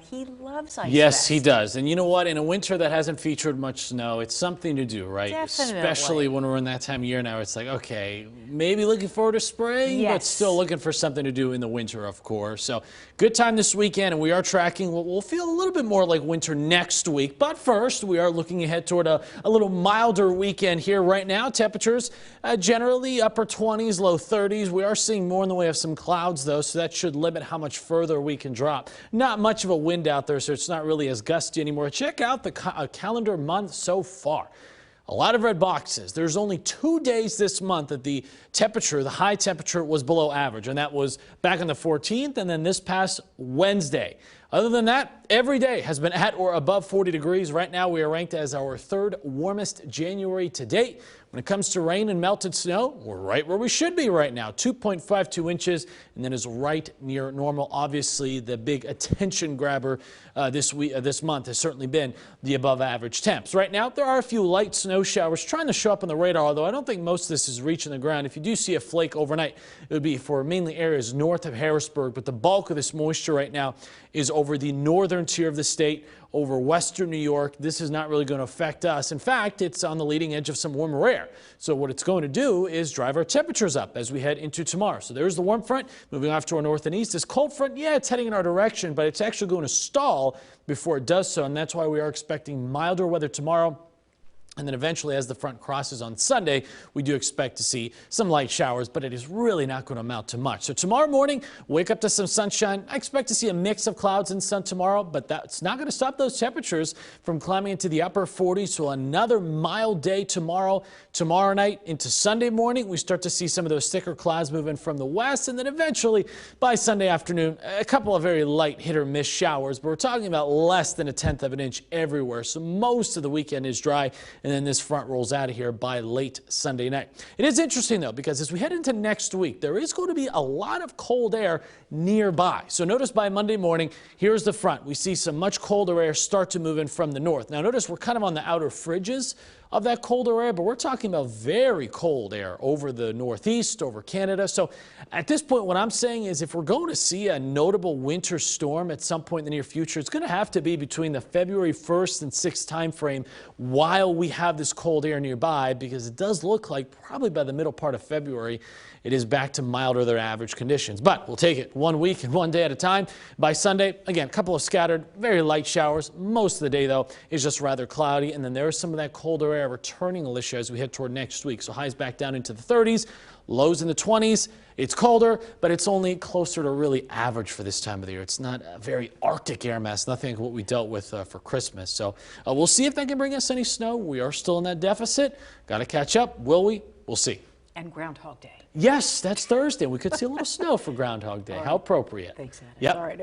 He loves ice Yes, fest. he does. And you know what? In a winter that hasn't featured much snow, it's something to do, right? Definitely. Especially when we're in that time of year now. It's like, okay, maybe looking forward to spring, but Yes. still looking for something to do in the winter, of course. So good time this weekend, and we are tracking what will feel a little bit more like winter next week. But first, we are looking ahead toward a little milder weekend here right now. Temperatures generally upper 20s, low 30s. We are seeing more in the way of some clouds, though, so that should limit how much further we can drop. Not much of a wind out there, so it's not really as gusty anymore. Check out the calendar month so far. A lot of red boxes. There's only 2 days this month that the high temperature was below average, and that was back on the 14th and then this past Wednesday. Other than that, every day has been at or above 40 degrees. Right now, we are ranked as our third warmest January to date. When it comes to rain and melted snow, we're right where we should be right now, 2.52 inches, and that is right near normal. Obviously, the big attention grabber this month has certainly been the above average temps. Right now, there are a few light snow showers trying to show up on the radar, although I don't think most of this is reaching the ground. If you do see a flake overnight, it would be for mainly areas north of Harrisburg, but the bulk of this moisture right now is over the northern tier of the state, over western New York. This is not really going to affect us. In fact, it's on the leading edge of some warmer air. So what it's going to do is drive our temperatures up as we head into tomorrow. So there's the warm front moving off to our north and east. This cold front, yeah, it's heading in our direction, but it's actually going to stall before it does so. And that's why we are expecting milder weather tomorrow. And then eventually, as the front crosses on Sunday, we do expect to see some light showers, but it is really not going to amount to much. So tomorrow morning, wake up to some sunshine. I expect to see a mix of clouds and sun tomorrow, but that's not going to stop those temperatures from climbing into the upper 40s. So another mild day tomorrow. Tomorrow night into Sunday morning, we start to see some of those thicker clouds moving from the west. And then eventually, by Sunday afternoon, a couple of very light hit or miss showers, but we're talking about less than 1/10 of an inch everywhere. So most of the weekend is dry. And then this front rolls out of here by late Sunday night. It is interesting, though, because as we head into next week, there is going to be a lot of cold air nearby. So notice by Monday morning, here's the front. We see some much colder air start to move in from the north. Now notice we're kind of on the outer fringes of that colder air, but we're talking about very cold air over the northeast, over Canada. So at this point, what I'm saying is if we're going to see a notable winter storm at some point in the near future, it's going to have to be between the February 1st and 6th time frame while we have this cold air nearby, because it does look like probably by the middle part of February, it is back to milder than average conditions. But we'll take it 1 week and 1 day at a time. By Sunday, again, a couple of scattered, very light showers. Most of the day, though, is just rather cloudy. And then there's some of that colder air returning, Alicia, as we head toward next week. So highs back down into the 30s, lows in the 20s. It's colder, but it's only closer to really average for this time of the year. It's not a very Arctic air mass, nothing like what we dealt with for Christmas. So we'll see if they can bring us any snow. We are still in that deficit. Got to catch up. Will we? We'll see. And Groundhog Day. Yes, that's Thursday. We could see a little snow for Groundhog Day. How appropriate. Thanks, Anna. Yep. All right.